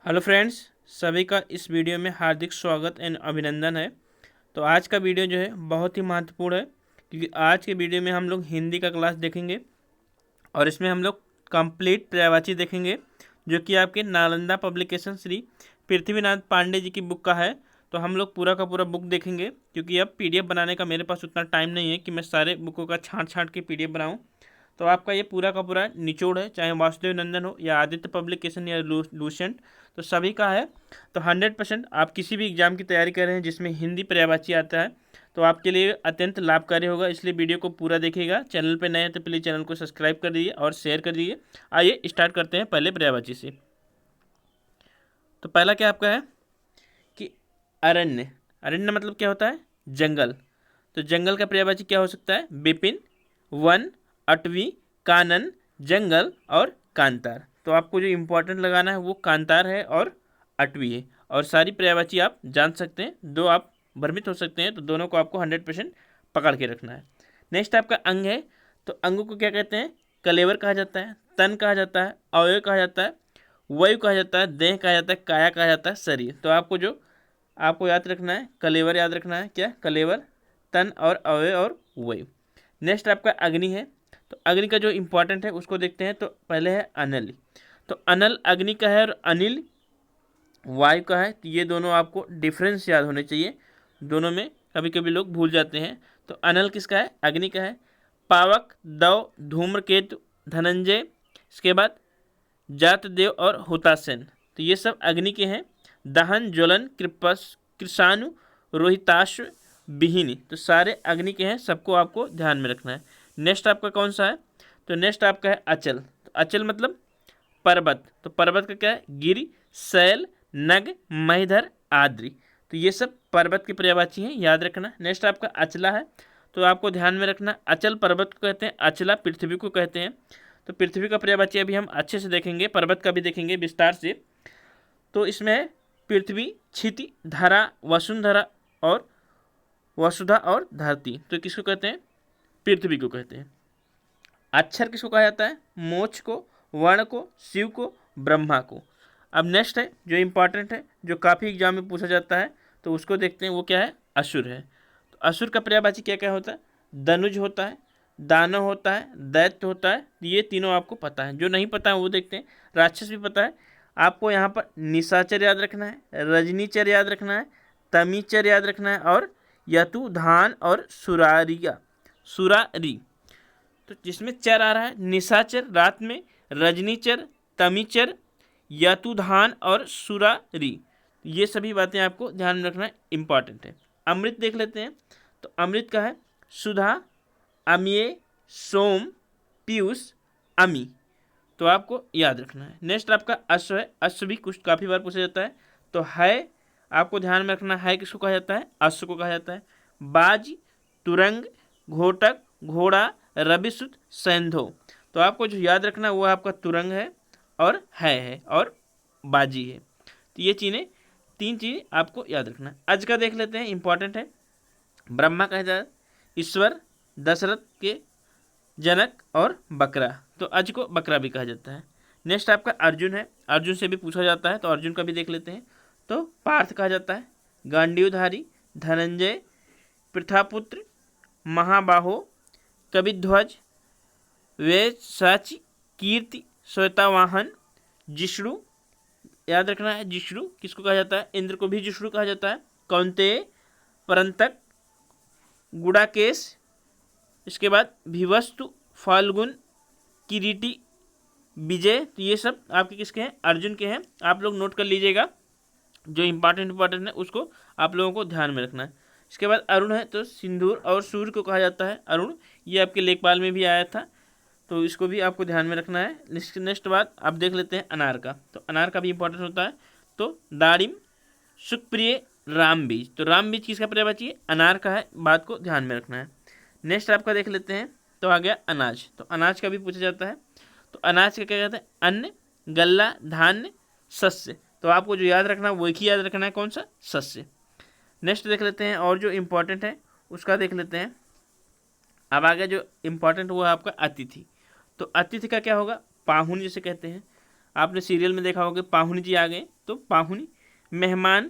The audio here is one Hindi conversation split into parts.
हेलो फ्रेंड्स, सभी का इस वीडियो में हार्दिक स्वागत एंड अभिनंदन है। तो आज का वीडियो जो है बहुत ही महत्वपूर्ण है, क्योंकि आज के वीडियो में हम लोग हिंदी का क्लास देखेंगे और इसमें हम लोग कंप्लीट पर्यायवाची देखेंगे, जो कि आपके नालंदा पब्लिकेशन श्री पृथ्वीनाथ पांडे जी की बुक का है। तो हम लोग पूरा का पूरा बुक देखेंगे, क्योंकि अब पीडीएफ बनाने का मेरे पास उतना टाइम नहीं है कि मैं सारे बुकों का छाँट छाँट के पीडीएफ बनाऊँ। तो आपका ये पूरा का पूरा निचोड़ है, चाहे वासुदेव नंदन हो या आदित्य पब्लिकेशन या लूसेंट, तो सभी का है। तो 100% आप किसी भी एग्जाम की तैयारी कर रहे हैं जिसमें हिंदी पर्यायवाची आता है तो आपके लिए अत्यंत लाभकारी होगा, इसलिए वीडियो को पूरा देखिएगा। चैनल पर नए हैं तो प्लीज़ चैनल को सब्सक्राइब कर दीजिए और शेयर कर दीजिए। आइए स्टार्ट करते हैं पहले पर्यायवाची से। तो पहला क्या आपका है कि अरण्य। अरण्य मतलब क्या होता है? जंगल। तो जंगल का पर्यायवाची क्या हो सकता है? विपिन, वन, अटवी, कानन, जंगल और कांतार। तो आपको जो इम्पोर्टेंट लगाना है वो कांतार है और अटवी है, और सारी पर्यायवाची आप जान सकते हैं। दो आप भ्रमित हो सकते हैं, तो दोनों को आपको 100% पकड़ के रखना है। नेक्स्ट आपका अंग है। तो अंग को क्या कहते हैं? कलेवर कहा जाता है, तन कहा जाता है, अवयव कहा जाता है, वायु कहा जाता है, देह कहा जाता है, काया कहा जाता है, शरीर। तो आपको याद रखना है, कलेवर याद रखना है। क्या? कलेवर, तन और अवयव और वायु। नेक्स्ट आपका अग्नि है। तो अग्नि का जो इम्पोर्टेंट है उसको देखते हैं। तो पहले है अनल। तो अनल अग्नि का है और अनिल वायु का है। तो ये दोनों आपको डिफरेंस याद होने चाहिए, दोनों में कभी कभी लोग भूल जाते हैं। तो अनल किसका है? अग्नि का है। पावक, दव, धूम्रकेतु, धनंजय, इसके बाद जातदेव और हुतासेन, तो ये सब अग्नि के हैं। दहन, ज्वलन, कृषाणु, रोहिताश्व, बिहिनी, तो सारे अग्नि के हैं, सबको आपको ध्यान में रखना है। नेक्स्ट आपका कौन सा है? तो नेक्स्ट आपका है अचल। तो अचल मतलब पर्वत। तो पर्वत का क्या है? गिरि, शैल, नग, महीधर, आद्रि। तो ये सब पर्वत के पर्यायवाची हैं, याद रखना। नेक्स्ट आपका अचला है। तो आपको ध्यान में रखना, अचल पर्वत को कहते हैं, अचला पृथ्वी को कहते हैं। तो पृथ्वी का पर्यायवाची अभी हम अच्छे से देखेंगे, पर्वत का भी देखेंगे विस्तार से। तो इसमें है पृथ्वी, क्षिति, धरा, वसुंधरा और वसुधा और धरती। तो किसको कहते हैं? पृथ्वी को कहते हैं। अक्षर किसको कहा जाता है? मोक्ष को, वर्ण को, शिव को, ब्रह्मा को। अब नेक्स्ट है जो इम्पोर्टेंट है, जो काफ़ी एग्जाम में पूछा जाता है, तो उसको देखते हैं। वो क्या है? असुर है। तो असुर का पर्यायवाची क्या क्या होता है? दनुज होता है, दानव होता है, दैत्य होता है। ये तीनों आपको पता है। जो नहीं पता है वो देखते हैं। राक्षस भी पता है आपको। यहाँ पर निशाचर याद रखना है, रजनीचर याद रखना है, तमीचर याद रखना है, और यतुधान और सुरारी। तो जिसमें चर आ रहा है, निशाचर रात में, रजनीचर, तमीचर, यतुधान और सुरारी। ये सभी बातें आपको ध्यान में रखना इंपॉर्टेंट है। अमृत देख लेते हैं। तो अमृत का है सुधा, अमीय, सोम, पीयूष, अमी। तो आपको याद रखना है। नेक्स्ट आपका अश्व है। अश्व भी कुछ काफ़ी बार पूछा जाता है। तो है आपको ध्यान में रखना है, किसको कहा जाता है? अश्व को कहा जाता है। बाज, तुरंग, घोटक, घोड़ा, रविसुत, सैंधो। तो आपको जो याद रखना है वो आपका तुरंग है और है और बाजी है। तो ये चीज़ें, तीन चीज़ आपको याद रखना है। अज का देख लेते हैं, इंपॉर्टेंट है। ब्रह्मा कहा जाता है, ईश्वर, दशरथ के जनक और बकरा। तो अज को बकरा भी कहा जाता है। नेक्स्ट आपका अर्जुन है। अर्जुन से भी पूछा जाता है, तो अर्जुन का भी देख लेते हैं। तो पार्थ कहा जाता है, गांडीवधारी, धनंजय, पृथापुत्र, महाबाहो, कविध्वज, वेसाची, कीर्ति, श्वेतावाहन, जिष्णु। याद रखना है, जिष्णु किसको कहा जाता है? इंद्र को भी जिष्णु कहा जाता है। कौंतेय, परंतक, गुड़ाकेश, इसके बाद भिवस्तु, फाल्गुन, किरीटी, विजय। तो ये सब आपके किसके हैं? अर्जुन के हैं। आप लोग नोट कर लीजिएगा, जो इंपॉर्टेंट है उसको आप लोगों को ध्यान में रखना है। इसके बाद अरुण है। तो सिंदूर और सूर्य को कहा जाता है अरुण। ये आपके लेखपाल में भी आया था, तो इसको भी आपको ध्यान में रखना है। नेक्स्ट बात आप देख लेते हैं अनार का। तो अनार का भी इंपॉर्टेंट होता है। तो दारिम, सुखप्रिय, राम बीज। तो राम बीज किसका पर्यायवाची है? अनार का है। बात को ध्यान में रखना है। नेक्स्ट आपका देख लेते हैं। तो आ गया अनाज। तो अनाज का भी पूछा जाता है। तो अनाज का क्या कहते हैं? अन्न, गल्ला, धान्य, शस्य। तो आपको जो याद रखना है वो एक ही याद रखना है, कौन सा? शस्य। नेक्स्ट देख लेते हैं, और जो इम्पोर्टेंट है उसका देख लेते हैं। अब आ गया जो इम्पोर्टेंट, वो है आपका अतिथि। तो अतिथि का क्या होगा? पाहुन जिसे कहते हैं। आपने सीरियल में देखा होगा, पाहुन जी आ गए, तो पाहुन, मेहमान,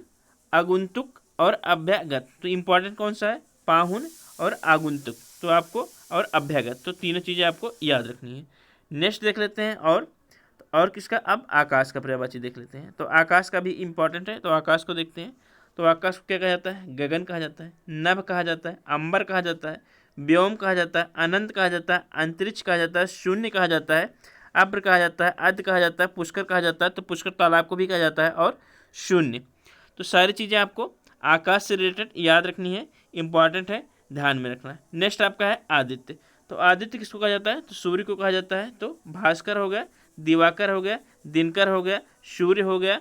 आगुंतुक और अभ्यागत। तो इम्पोर्टेंट कौन सा है? पाहुन और आगुंतुक। तो आपको और अभ्यागत, तो तीनों चीज़ें आपको याद रखनी है। नेक्स्ट देख लेते हैं और किसका? अब आकाश का पर्यायवाची देख लेते हैं। तो आकाश का भी इम्पोर्टेंट है, तो आकाश को देखते हैं। तो आकाश को क्या कहा जाता है? गगन कहा जाता है, नभ कहा जाता है, अंबर कहा जाता है, व्योम कहा जाता है, अनंत कहा जाता है, अंतरिक्ष कहा जाता है, शून्य कहा जाता है, अब्र कहा जाता है, अध कहा जाता है, पुष्कर कहा जाता है। तो पुष्कर तालाब को भी कहा जाता है, और शून्य। तो सारी चीज़ें आपको आकाश से रिलेटेड याद रखनी है, इंपॉर्टेंट है, ध्यान में रखना है। नेक्स्ट आपका है आदित्य। तो आदित्य किसको कहा जाता है? तो सूर्य को कहा जाता है। तो भास्कर हो गया, दिवाकर हो गया, दिनकर हो गया, सूर्य हो गया।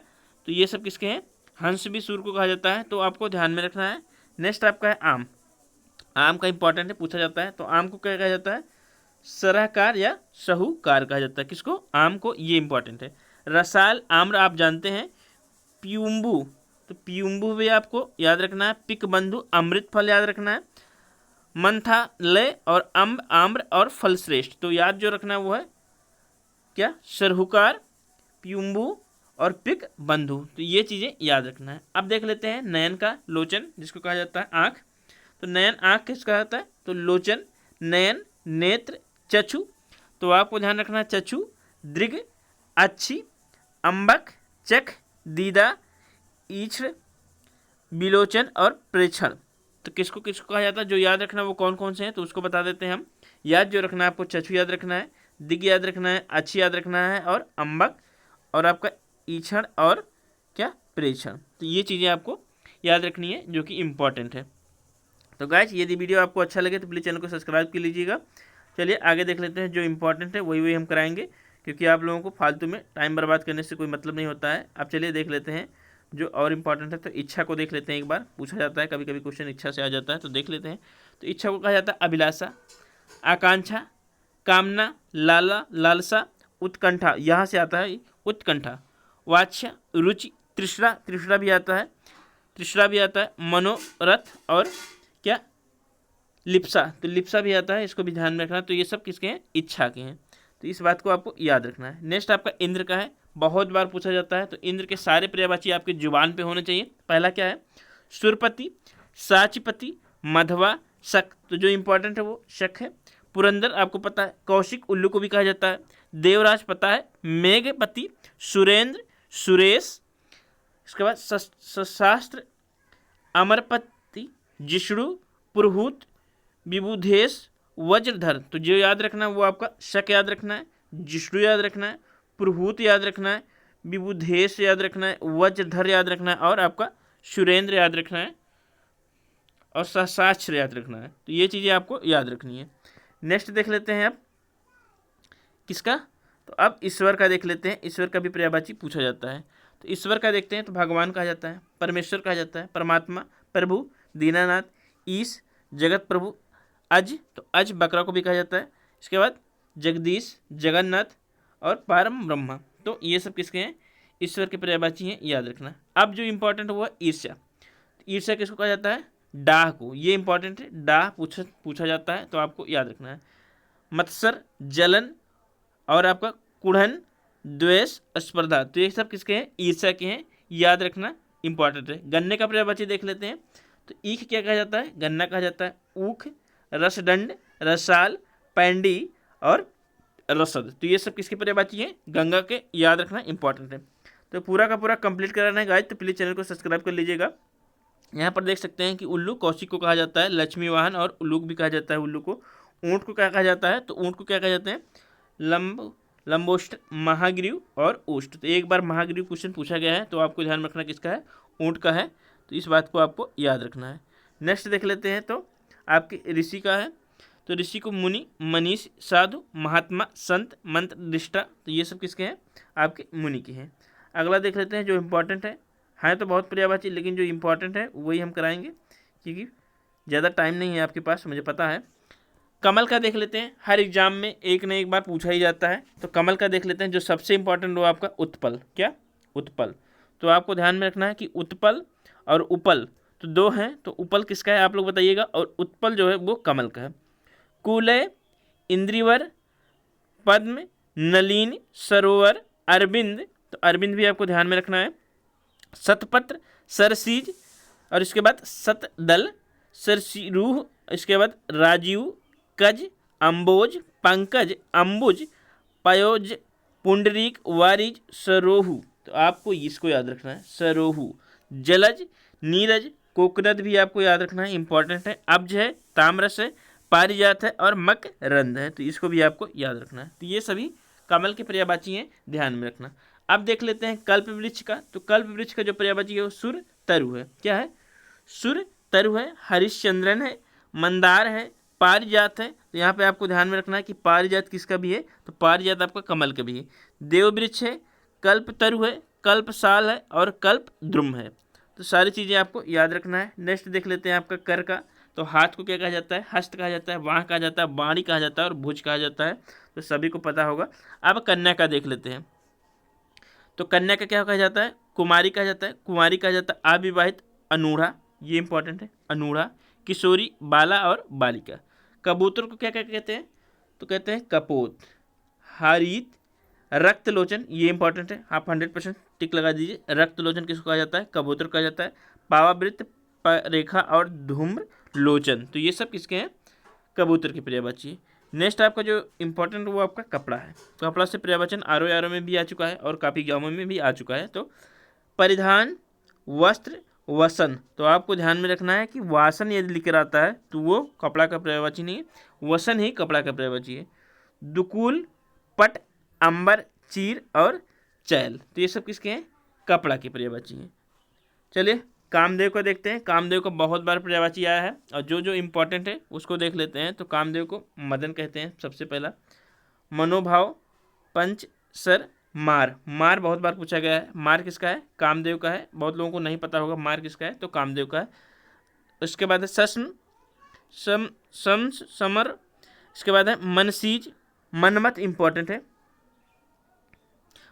तो ये सब किसके हैं? हंस भी सूर्य को कहा जाता है, तो आपको ध्यान में रखना है। नेक्स्ट आपका है आम। आम का इंपॉर्टेंट है, पूछा जाता है। तो आम को क्या कहा जाता है? सरहकार या साहूकार कहा जाता है। किसको? आम को। ये इंपॉर्टेंट है। रसाल आम्र आप जानते हैं। प्यूम्बू, तो प्यूम्बू भी आपको याद रखना है। पिक बंधु अमृत फल याद रखना है। मंथालय और अम्ब आम्र और फलश्रेष्ठ। तो याद जो रखना है वो है क्या? सरहुकार, प्यूम्बू और पिक बंधु। तो ये चीज़ें याद रखना है। अब देख लेते हैं नयन का लोचन, जिसको कहा जाता है आँख। तो नयन आँख किसका जाता है? तो लोचन, नयन, नेत्र, चक्षु। तो आपको ध्यान रखना है चक्षु, दृग, अच्छी, अम्बक, चख, दीदा, ईक्ष्ण, विलोचन और प्रेक्षण। तो किसको किसको कहा जाता है? जो याद रखना है वो कौन कौन से हैं, तो उसको बता देते हैं हम। याद जो रखना है आपको, चक्षु याद रखना है, दिग याद रखना है, अच्छी याद रखना है, और अम्बक, और आपका ईक्षण और क्या? प्रेक्षण। तो ये चीज़ें आपको याद रखनी है, जो कि इम्पॉर्टेंट है। तो गाइस, यदि वीडियो आपको अच्छा लगे तो प्लीज़ चैनल को सब्सक्राइब कर लीजिएगा। चलिए आगे देख लेते हैं। जो इम्पोर्टेंट है वही हम कराएंगे, क्योंकि आप लोगों को फालतू में टाइम बर्बाद करने से कोई मतलब नहीं होता है। अब चलिए देख लेते हैं जो और इम्पोर्टेंट है। तो इच्छा को देख लेते हैं। एक बार पूछा जाता है, कभी कभी क्वेश्चन इच्छा से आ जाता है, तो देख लेते हैं। तो इच्छा को कहा जाता है अभिलाषा, आकांक्षा, कामना, लालसा, उत्कंठा, यहाँ से आता है उत्कंठा, वाच्य, रुचि, तृष्णा भी आता है, मनोरथ, और क्या? लिप्सा। तो लिप्सा भी आता है, इसको भी ध्यान में रखना। तो ये सब किसके हैं? इच्छा के हैं। तो इस बात को आपको याद रखना है। नेक्स्ट आपका इंद्र का है, बहुत बार पूछा जाता है। तो इंद्र के सारे पर्यायवाची आपके जुबान पे होने चाहिए। पहला क्या है? सुरपति, साचिपति, मधवा, शक। तो जो इंपॉर्टेंट है वो शक है। पुरंदर आपको पता है। कौशिक उल्लू को भी कहा जाता है। देवराज पता है। मेघपति, सुरेंद्र, सुरेश। इसके बाद शास्त्र, अमरपति, जिष्णु, पुरहूत, विबुधेश, वज्रधर। तो जो याद रखना है वो आपका शक याद रखना है, जिष्णु याद रखना है, पुरहूत याद रखना है, विबुधेश याद रखना है, वज्रधर याद रखना है, और आपका सुरेंद्र याद रखना है, और शास्त्र याद रखना है। तो ये चीज़ें आपको याद रखनी है। नेक्स्ट देख लेते हैं अब किसका? तो अब ईश्वर का देख लेते हैं। ईश्वर का भी पर्यायवाची पूछा जाता है। तो ईश्वर का देखते हैं। तो भगवान कहा जाता है, परमेश्वर कहा जाता है, परमात्मा, प्रभु, दीनानाथ, ईश, जगत प्रभु, अज। तो अज बकरा को भी कहा जाता है। इसके बाद जगदीश, जगन्नाथ और परम ब्रह्मा। तो ये सब किसके हैं? ईश्वर के पर्यायवाची हैं, याद रखना। अब जो इंपॉर्टेंट हुआ ईर्ष्या। ईर्ष्या किसको कहा जाता है? डाह को। ये इंपॉर्टेंट है, डाह पूछा जाता है, तो आपको याद रखना है। मत्सर, जलन, और आपका कुढ़न, द्वेष, स्पर्धा। तो ये सब किसके हैं? ईर्ष्या के हैं, याद रखना इंपॉर्टेंट है। गन्ने का पर्यायवाची देख लेते हैं। तो ईख क्या कहा जाता है? गन्ना कहा जाता है। ऊख, रसदंड, रसाल, पैंडी और रसद। तो ये सब किसके पर्यायवाची हैं? गंगा के, याद रखना इंपॉर्टेंट है। तो पूरा का पूरा कंप्लीट कराना है गाइस, तो प्लीज़ चैनल को सब्सक्राइब कर लीजिएगा। यहाँ पर देख सकते हैं कि उल्लू कौशिक को कहा जाता है, लक्ष्मी वाहन और उल्लू भी कहा जाता है उल्लू को। ऊँट को क्या कहा जाता है? तो ऊँट को क्या कहा जाता है? लंबोष्ट, महाग्रीव और ओष्ट। तो एक बार महाग्रीव क्वेश्चन पूछा गया है, तो आपको ध्यान रखना किसका है? ऊँट का है। तो इस बात को आपको याद रखना है। नेक्स्ट देख लेते हैं। तो आपके ऋषि का है। तो ऋषि को मुनि, मनीष, साधु, महात्मा, संत, मंत्र, निष्ठा। तो ये सब किसके हैं? आपके मुनि के हैं। अगला देख लेते हैं जो इम्पोर्टेंट है तो बहुत पर्यायवाची, लेकिन जो इम्पोर्टेंट है वही हम कराएंगे, क्योंकि ज़्यादा टाइम नहीं है आपके पास, मुझे पता है। कमल का देख लेते हैं। हर एग्जाम में एक न एक बार पूछा ही जाता है। तो कमल का देख लेते हैं। जो सबसे इंपॉर्टेंट वो आपका उत्पल। क्या? उत्पल। तो आपको ध्यान में रखना है कि उत्पल और उपल तो दो हैं। तो उपल किसका है आप लोग बताइएगा, और उत्पल जो है वो कमल का है। कुलय, इंद्रिवर, पद्म, नलिनी, सरोवर, अरविंद। तो अरविंद भी आपको ध्यान में रखना है। शतपत्र, सरसीज, और इसके बाद शतदल, सरसीरूह, इसके बाद राजीव, कज, अम्बोज, पंकज, अम्बुज, पयोज, पुंडरीक, वारिज, सरोहू। तो आपको इसको याद रखना है, सरोहू। जलज, नीरज, कोकोनट भी आपको याद रखना है, इंपॉर्टेंट है। अब्ज है, ताम्रस है, पारिजात है और मकरंद है, तो इसको भी आपको याद रखना है। तो ये सभी कमल के पर्यायवाची हैं, ध्यान में रखना। अब देख लेते हैं कल्प वृक्ष का। तो कल्प वृक्ष का जो पर्यायवाची है वो सुर तरु है। क्या है? सुर तरु है, हरिश्चंद्रन है, मंदार है, पारिजात है। तो यहाँ पे आपको ध्यान में रखना है कि पारिजात किसका भी है, तो पारिजात आपका कमल का भी है। देव वृक्ष है, कल्प तरु है, कल्प साल है और कल्प द्रुम है। तो सारी चीज़ें आपको याद रखना है। नेक्स्ट देख लेते हैं आपका कर का। तो हाथ को क्या कहा जाता है? हस्त कहा जाता है, बाह कहा जाता है, बाणी कहा जाता है और भुज कहा जाता है। तो सभी को पता होगा। अब कन्या का देख लेते हैं। तो कन्या का क्या कहा जाता है? कुमारी कहा जाता है, कुंवारी कहा जाता है, अविवाहित, अनूढ़ा, ये इंपॉर्टेंट है, अनूढ़ा, किशोरी, बाला और बालिका। कबूतर को क्या क्या कहते हैं? तो कहते हैं कपोत, हारीत, रक्तलोचन, ये इंपॉर्टेंट है, आप 100% टिक लगा दीजिए। रक्तलोचन किसको कहा जाता है? कबूतर कहा जाता है। पावावृत्त, रेखा और धूम्र लोचन, तो ये सब किसके हैं? कबूतर की पर्यायवाची। नेक्स्ट आपका जो इंपॉर्टेंट वो आपका कपड़ा है। कपड़ा से पर्यायवाचन आरो यारो में भी आ चुका है और काफ़ी गाँवों में भी आ चुका है। तो परिधान, वस्त्र, वसन, तो आपको ध्यान में रखना है कि वासन यदि लिखकर आता है तो वो कपड़ा का पर्यायवाची नहीं है, वसन ही कपड़ा का पर्यायवाची है। दुकुल, पट, अंबर, चीर और चैल, तो ये सब किसके हैं? कपड़ा की पर्यायवाची हैं। चलिए कामदेव को देखते हैं। कामदेव को बहुत बार पर्यायवाची आया है और जो जो इम्पोर्टेंट है उसको देख लेते हैं। तो कामदेव को मदन कहते हैं सबसे पहला। मनोभाव, पंच, सर, मार, मार बहुत बार पूछा गया है। मार किसका है? कामदेव का है। बहुत लोगों को नहीं पता होगा मार किसका है, तो कामदेव का है। उसके बाद है सस्म, समर। इसके बाद है मनसीज, मनमत इंपॉर्टेंट है,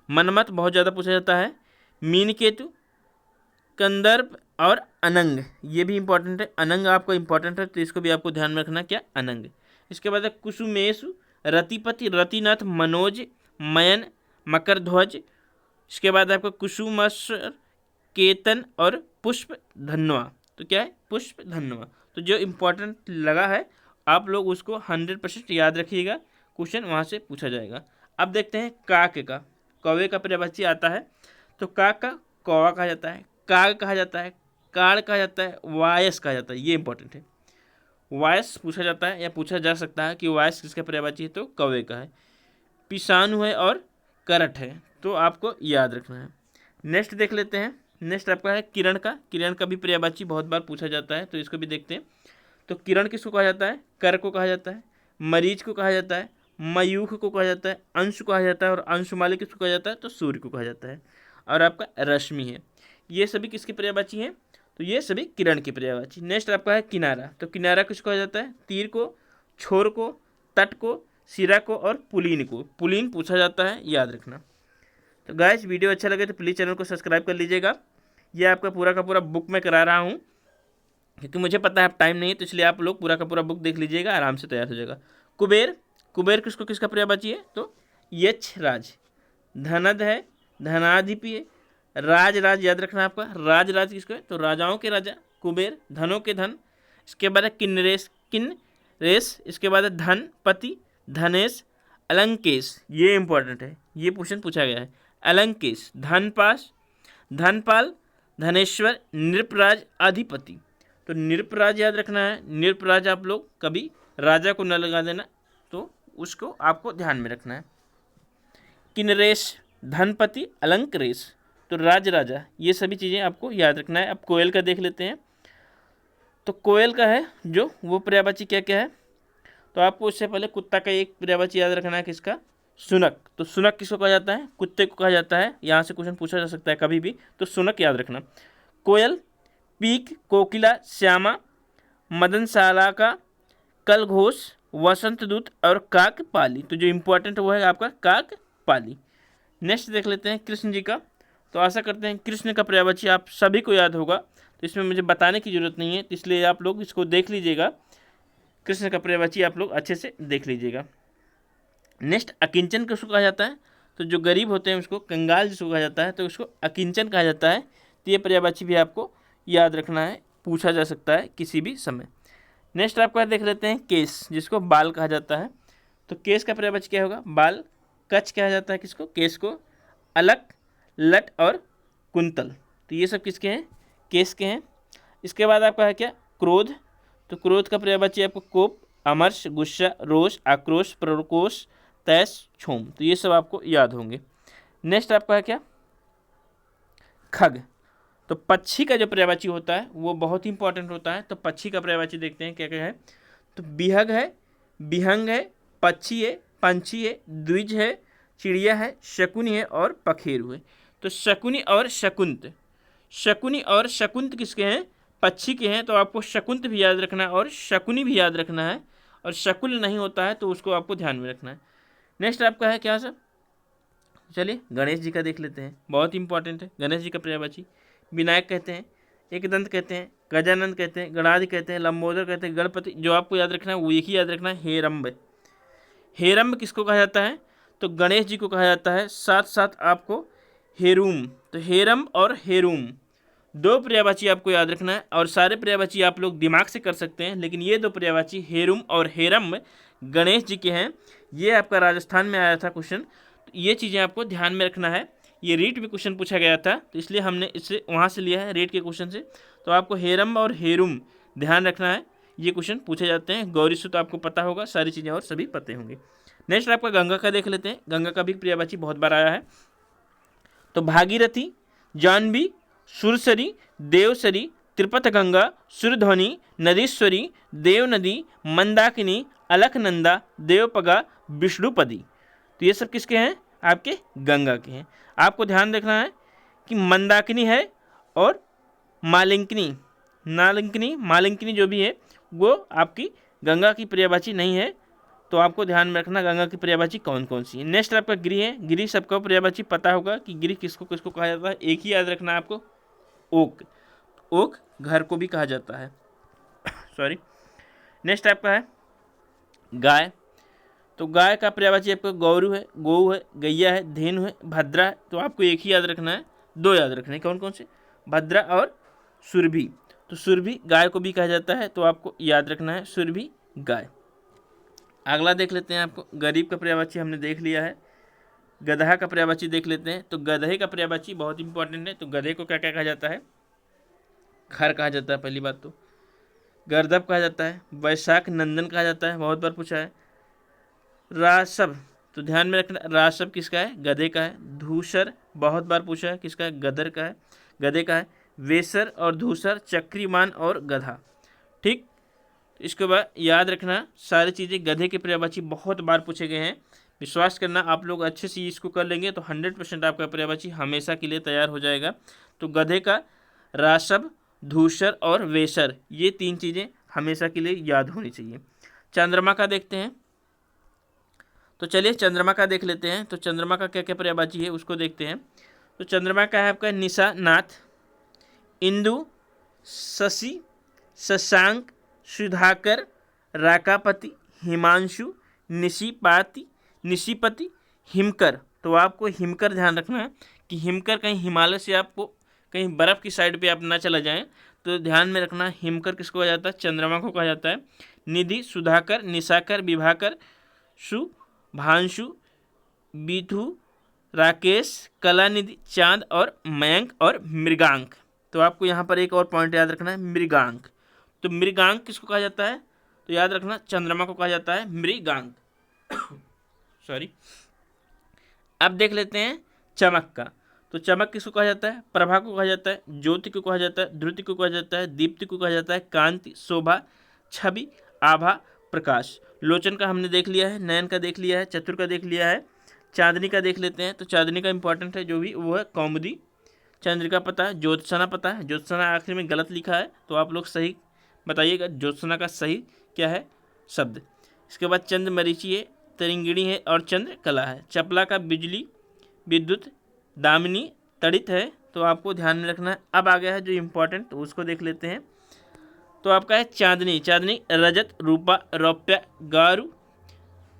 मनमत बहुत ज़्यादा पूछा जाता है। मीनकेतु, कंदर्प और अनंग, ये भी इंपॉर्टेंट है। अनंग आपको इंपॉर्टेंट है, तो इसको भी आपको ध्यान में रखना, क्या? अनंग। इसके बाद है कुसुमेशु, रतिपति, रतिनाथ, मनोज, मयन, मकरध्वज। इसके बाद आपका कुसुमस्वर, केतन और पुष्प धन्वा। तो क्या है? पुष्प धन्वा। तो जो इम्पोर्टेंट लगा है आप लोग उसको 100% याद रखिएगा, क्वेश्चन वहाँ से पूछा जाएगा। अब देखते हैं काक का। कौवे का पर्यायवाची आता है। तो काक का कौवा कहा जाता है, काग कहा जाता है, काड़ कहा जाता है, वायस कहा जाता है, ये इंपॉर्टेंट है। वायस पूछा जाता है या पूछा जा सकता है कि वायस किसका पर्यायवाची है, तो कौवे का है। पिशानु है और करट है, तो आपको याद रखना है। नेक्स्ट देख लेते हैं। नेक्स्ट आपका है किरण का। किरण का भी पर्यायवाची बहुत बार पूछा जाता है, तो इसको भी देखते हैं। तो किरण किसको कहा जाता है? कर को कहा जाता है, मरीच को कहा जाता है, मयूख को कहा जाता है, अंश को कहा जाता है और अंशुमाली किसको कहा जाता है? तो सूर्य को कहा जाता है। और आपका रश्मि है। ये सभी किसकी पर्यायवाची हैं? तो ये सभी किरण की पर्यायवाची। नेक्स्ट आपका है किनारा। तो किनारा किसको कहा जाता है? तीर को, छोर को, तट को, सिरा को और पुलीन को। पुलीन पूछा जाता है, याद रखना। तो गाइस वीडियो अच्छा लगे तो प्लीज़ चैनल को सब्सक्राइब कर लीजिएगा। ये आपका पूरा का पूरा बुक मैं करा रहा हूँ, क्योंकि मुझे पता है आप टाइम नहीं है, तो इसलिए आप लोग पूरा का पूरा बुक देख लीजिएगा, आराम से तैयार हो जाएगा। कुबेर, कुबेर किसको किसका पर्यायवाची है? तो यक्ष राज। धनद है, धनाधिपि है, राज, राज याद रखना आपका। राज, राज किसको है? तो राजाओं के राजा कुबेर, धनों के धन। इसके बाद है किन्नरेश, किन्नरेश। इसके बाद है धनपति, धनेश, अलंकेश, ये इंपॉर्टेंट है, ये क्वेश्चन पूछा गया है। अलंकेश, धनपाश, धनपाल, धनेश्वर, नृपराज, अधिपति। तो नृपराज याद रखना है। नृपराज आप लोग कभी राजा को न लगा देना, तो उसको आपको ध्यान में रखना है। किन्नरेश, धनपति, अलंकरेश, तो राज, राजा, ये सभी चीज़ें आपको याद रखना है। अब कोयल का देख लेते हैं। तो कोयल का है जो वो पर्यायवाची क्या क्या है? तो आपको उससे पहले कुत्ता का एक पर्यायवाची याद रखना है, किसका? सुनक। तो सुनक किसको कहा जाता है? कुत्ते को कहा जाता है। यहाँ से क्वेश्चन पूछा जा सकता है कभी भी, तो सुनक याद रखना। कोयल, पीक, कोकिला, श्यामा, मदनशाला का, कलघोष, वसंत दूत और काक पाली। तो जो इम्पोर्टेंट वो है आपका काक पाली। नेक्स्ट देख लेते हैं कृष्ण जी का। तो आशा करते हैं कृष्ण का पर्यायवाची आप सभी को याद होगा, तो इसमें मुझे बताने की जरूरत नहीं है, तो इसलिए आप लोग इसको देख लीजिएगा। कृष्ण का पर्यायवाची आप लोग अच्छे से देख लीजिएगा। नेक्स्ट अकिंचन किसको कहा जाता है? तो जो गरीब होते हैं उसको, कंगाल जिसको कहा जाता है, तो उसको अकिंचन कहा जाता है। तो ये पर्यायवाची भी आपको याद रखना है, पूछा जा सकता है किसी भी समय। नेक्स्ट आपका देख लेते हैं केस, जिसको बाल कहा जाता है। तो केस का पर्यायवाची क्या होगा? बाल। कच कहा जाता है किसको? केस को। अलक, लट और कुंतल, तो ये सब किसके हैं? केस के हैं। इसके बाद आपका है क्या? क्रोध। तो क्रोध का पर्यायवाची आपको कोप, अमर्ष, गुस्सा, रोष, आक्रोश, प्रकोष, तैश, क्षोम, तो ये सब आपको याद होंगे। नेक्स्ट आपका है क्या? खग। तो पक्षी का जो पर्यायवाची होता है वो बहुत ही इंपॉर्टेंट होता है। तो पक्षी का पर्यायवाची देखते हैं क्या क्या है। तो बिहग है, बिहंग है, पक्षी है, पंछी है, द्विज है, चिड़िया है, शकुनी है और पखेरु है। तो शकुनी और शकुंत, शकुनी और शकुंत किसके हैं? पक्षी के हैं। तो आपको शकुंत भी याद रखना है और शकुनी भी याद रखना है, और शकुल नहीं होता है तो उसको आपको ध्यान में रखना है। नेक्स्ट आपका है क्या सर? चलिए गणेश जी का देख लेते हैं, बहुत इंपॉर्टेंट है। गणेश जी का पर्यायवाची विनायक कहते हैं, एकदंत कहते हैं, गजानंद कहते हैं, गणाधि कहते हैं, लंबोदर कहते हैं, गणपति। जो आपको याद रखना है वो एक ही याद रखना है, हेरम्ब। हेरम्ब किसको कहा जाता है? तो गणेश जी को कहा जाता है। साथ साथ आपको हेरूम, तो हेरम्ब और हेरूम दो पर्यायवाची आपको याद रखना है, और सारे पर्यायवाची आप लोग दिमाग से कर सकते हैं, लेकिन ये दो पर्यायवाची हेरूम और हेरम्ब गणेश जी के हैं। ये आपका राजस्थान में आया था क्वेश्चन, तो ये चीज़ें आपको ध्यान में रखना है। ये रीट में क्वेश्चन पूछा गया था, तो इसलिए हमने इससे वहाँ से लिया है, रीट के क्वेश्चन से। तो आपको हेरम्ब और हेरूम ध्यान रखना है, ये क्वेश्चन पूछे जाते हैं। गौरी सूत्र आपको पता होगा, सारी चीज़ें और सभी पते होंगे। नेक्स्ट आपका गंगा का देख लेते हैं। गंगा का भी पर्यायवाची बहुत बार आया है। तो भागीरथी, जाह्नवी, सुरसरी, देवसरी, त्रिपथगंगा, सुरध्वनि, नदीश्वरी, देवनदी, मंदाकिनी, अलकनंदा, देवपगा, विष्णुपदी, तो ये सब किसके हैं? आपके गंगा के हैं। आपको ध्यान रखना है कि मंदाकिनी है और मालिंकिनी, मालिंकिनी जो भी है वो आपकी गंगा की पर्यायवाची नहीं है। तो आपको ध्यान में रखना गंगा की पर्यायवाची कौन कौन सी है। नेक्स्ट आपका गिरि है। गिरि सबका पर्यायवाची पता होगा कि गिरि किसको किसको कहा जाता है, एक ही याद रखना है आपको, ओक। ओक घर को भी कहा जाता है सॉरी। नेक्स्ट आपका है गाय। तो गाय का पर्यायवाची आपका गौरू है, गौ है, गैया है, धेनु है, भद्रा है। तो आपको एक ही याद रखना है, दो याद रखने कौन कौन से? भद्रा और सुरभि। तो सुरभि गाय को भी कहा जाता है, तो आपको याद रखना है सुरभि गाय। अगला देख लेते हैं आपको गरीब का पर्यायवाची हमने देख लिया है। गधा का पर्यायवाची देख लेते हैं। तो गधे का पर्यायवाची बहुत इंपॉर्टेंट है। तो गधे को क्या क्या कहा जाता है? खर कहा जाता है पहली बात तो। गर्दभ कहा जाता है, वैशाख नंदन कहा जाता है, बहुत बार पूछा है। रासव, तो ध्यान में रखना रासव किसका है? गधे का है। धूसर बहुत बार पूछा है, किसका है? गदर का है, गधे का है। वेसर और धूसर, चक्रीमान और गधा। ठीक, इसके बाद याद रखना सारी चीज़ें गधे के पर्यायवाची बहुत बार पूछे गए हैं। विश्वास करना आप लोग अच्छे से इसको कर लेंगे तो 100% आपका पर्यायवाची हमेशा के लिए तैयार हो जाएगा। तो गधे का रासव, धूसर और वेसर, ये तीन चीज़ें हमेशा के लिए याद होनी चाहिए। चंद्रमा का देखते हैं। तो चलिए चंद्रमा का देख लेते हैं। तो चंद्रमा का क्या क्या पर्यायवाची है उसको देखते हैं। तो चंद्रमा का है आपका निशा नाथ, इंदु, शशि, शशांक, सुधाकर, राकापति, हिमांशु, निशिपति, हिमकर। तो आपको हिमकर ध्यान रखना है कि हिमकर कहीं हिमालय से आपको कहीं बर्फ़ की साइड पे आप ना चला जाएं, तो ध्यान में रखना हिमकर किसको कहा जाता है? चंद्रमा को कहा जाता है। निधि, सुधाकर, निशाकर, विभाकर, शुभांशु, विधु, राकेश, कलानिधि, चांद और मयंक और मृगांक। तो आपको यहाँ पर एक और पॉइंट याद रखना है, मृगांक। तो मृगांक किसको कहा जाता है? तो याद रखना चंद्रमा को कहा जाता है मृगांक सॉरी। अब देख लेते हैं चमक का। तो चमक किसको कहा जाता है? प्रभा को कहा जाता है, ज्योति को कहा जाता है, धृति को कहा जाता है, दीप्ति को कहा जाता है, कांति, शोभा, छवि, आभा, प्रकाश। लोचन का हमने देख लिया है, नयन का देख लिया है, चतुर का देख लिया है, चांदनी का देख लेते हैं। तो चांदनी का इंपॉर्टेंट है जो भी वो है कौमुदी। चंद्रिका पता है, ज्योत्सना पता है। ज्योत्सना आखिर में गलत लिखा है तो आप लोग सही बताइएगा ज्योत्सना का सही क्या है शब्द। इसके बाद चंद्र मरीचि है, तरिंगिणी है और चंद्र कला है। चपला का बिजली, विद्युत, दामिनी, तड़ित है। तो आपको ध्यान में रखना है। अब आ गया है जो इम्पोर्टेंट, तो उसको देख लेते हैं। तो आपका है चांदनी। चांदनी रजत, रूपा, रौप्य, गारु,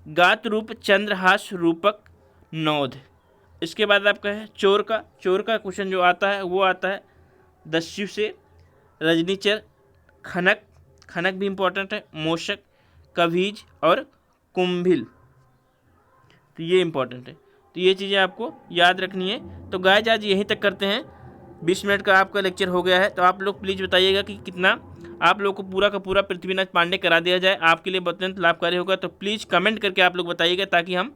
गात रूप, चंद्रहास, रूपक, नौध। इसके बाद आपका है चोर का। चोर का क्वेश्चन जो आता है वो आता है दस्यु से, रजनीचर, खनक, खनक भी इम्पोर्टेंट है, मोशक, कभीज और कुंभिल, तो ये इम्पोर्टेंट है। तो ये चीज़ें आपको याद रखनी है। तो गाइस आज यहीं तक करते हैं, 20 मिनट का आपका लेक्चर हो गया है। तो आप लोग प्लीज़ बताइएगा कि कितना आप लोग को पूरा का पूरा पृथ्वीनाथ पांडे करा दिया जाए, आपके लिए अत्यंत लाभकारी होगा। तो प्लीज़ कमेंट करके आप लोग बताइएगा ताकि हम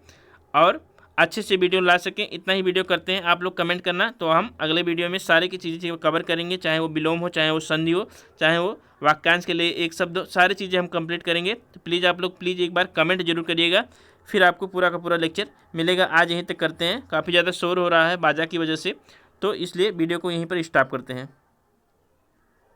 और अच्छे से वीडियो ला सकें। इतना ही वीडियो करते हैं, आप लोग कमेंट करना, तो हम अगले वीडियो में सारी की चीज़ें कवर करेंगे, चाहे वो विलोम हो, चाहे वो संधि हो, चाहे वो वाक्यांश के लिए एक शब्द हो, सारी चीज़ें हम कंप्लीट करेंगे। तो प्लीज़ आप लोग प्लीज़ एक बार कमेंट जरूर करिएगा, फिर आपको पूरा का पूरा लेक्चर मिलेगा। आज यहीं तक करते हैं, काफ़ी ज़्यादा शोर हो रहा है बाजा की वजह से, तो इसलिए वीडियो को यहीं पर स्टॉप करते हैं।